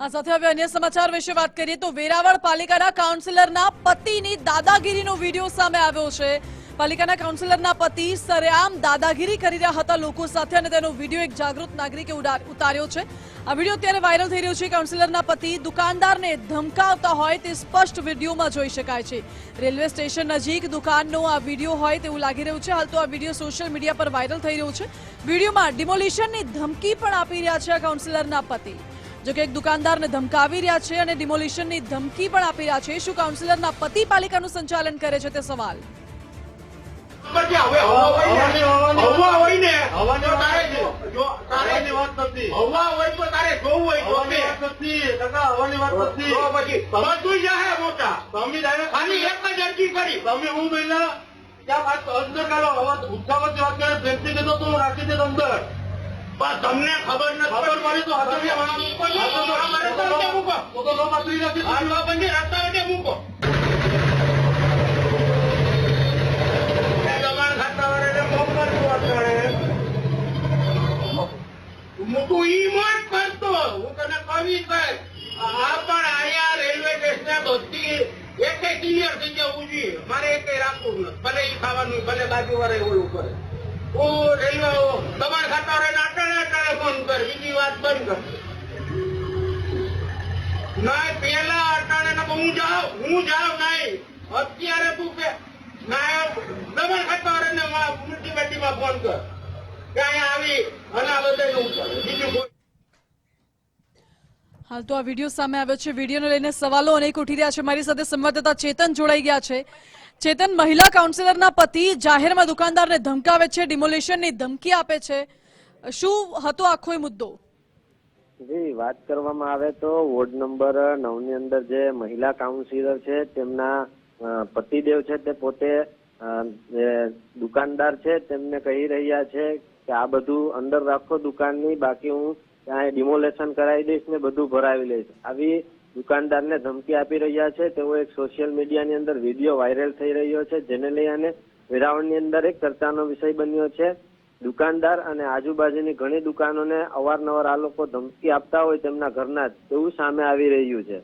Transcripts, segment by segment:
આ સાથે હવે અન્ય સમાચાર વિશે વાત કરીએ તો વેરાવળ પાલિકાના કાઉન્સિલરના પતિની દાદાગીરીનો વિડીયો સામે આવ્યો છે। પાલિકાના કાઉન્સિલરના પતિ સરેઆમ દાદાગીરી કરી રહ્યા હતા લોકો સાથે અને તેનો વિડીયો એક જાગૃત નાગરિકે ઉતાર્યો છે। આ વિડીયો અત્યારે વાયરલ થઈ રહ્યો છે। કાઉન્સિલરના પતિ દુકાનદારને ધમકાવતા હોય તે સ્પષ્ટ વિડીયોમાં જોઈ શકાય છે। રેલવે સ્ટેશન નજીક દુકાનનો આ વિડીયો હોય તેવું લાગી રહ્યું છે। હાલ તો આ વિડીયો સોશિયલ મીડિયા પર વાયરલ થઈ રહ્યો છે। વિડીયોમાં ડિમોલિશનની ધમકી પણ આપી રહ્યા છે કાઉન્સિલરના પતિ। જો કે એક દુકાનદારને ધમકાવી રહ્યા છે અને ડિમોલિશનની ધમકી પણ આપી રહ્યા છે। શું કાઉન્સિલરના પતિ પાલિકાનું સંચાલન કરે છે તે સવાલ। તમને ખબર નથી તો મૂકો તું ઈ મત કરતો હું તને કવિ કહીશ આ પણ અહીંયા રેલવે સ્ટેશન બધી એક ક્લિયર થઈ જવું જોઈએ મારે એક રાખવું નથી ભલે ઈ ખાવાનું ભલે બાજુ વાળા ઓલું કરે હું રેલવે તમારા ખાતા અટાણે ફોન કર બીજી વાત બંધ કર ના પેલા અટાણે હું જાઉં નહીં અત્યારે તું ના તમારા ખાતા મ્યુનિસિપાલિટીમાં ફોન કર હાલ તો આ વિડીયો સામે આવ્યો છે। વિડીયોને લઈને સવાલો અનેક ઉઠી રહ્યા છે। મારી સાથે સંવાદદાતા ચેતન જોડાઈ ગયા છે। ચેતન, મહિલા કાઉન્સિલરના પતિ જાહેરમાં દુકાનદારને ધમકાવે છે, ડિમોલિશનની ધમકી આપે છે, શું હતો આખો મુદ્દો? જી, વાત કરવામાં આવે તો વોર્ડ નંબર 9 ની અંદર જે મહિલા કાઉન્સિલર છે તેમના પતિદેવ છે તે પોતે દુકાનદાર છે તેમને કહી રહ્યા છે કે આ બધું અંદર રાખો દુકાનની, બાકી હું ત્યાં ડિમોલેશન કરાવી દઈશ ને બધું ભરાવી લઈશ, આવી દુકાનદારને ધમકી આપી રહ્યા છે। તેવો એક સોશિયલ મીડિયાની અંદર વિડીયો વાયરલ થઈ રહ્યો છે, જેને લઈ અને વેરાવળની અંદર એક ચર્ચાનો વિષય બન્યો છે। દુકાનદાર અને આજુબાજુની ઘણી દુકાનોને અવારનવાર આ લોકો ધમકી આપતા હોય તેમના ઘરના જ, તેવું સામે આવી રહ્યું છે।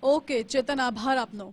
ઓકે ચેતન, આભાર આપનો।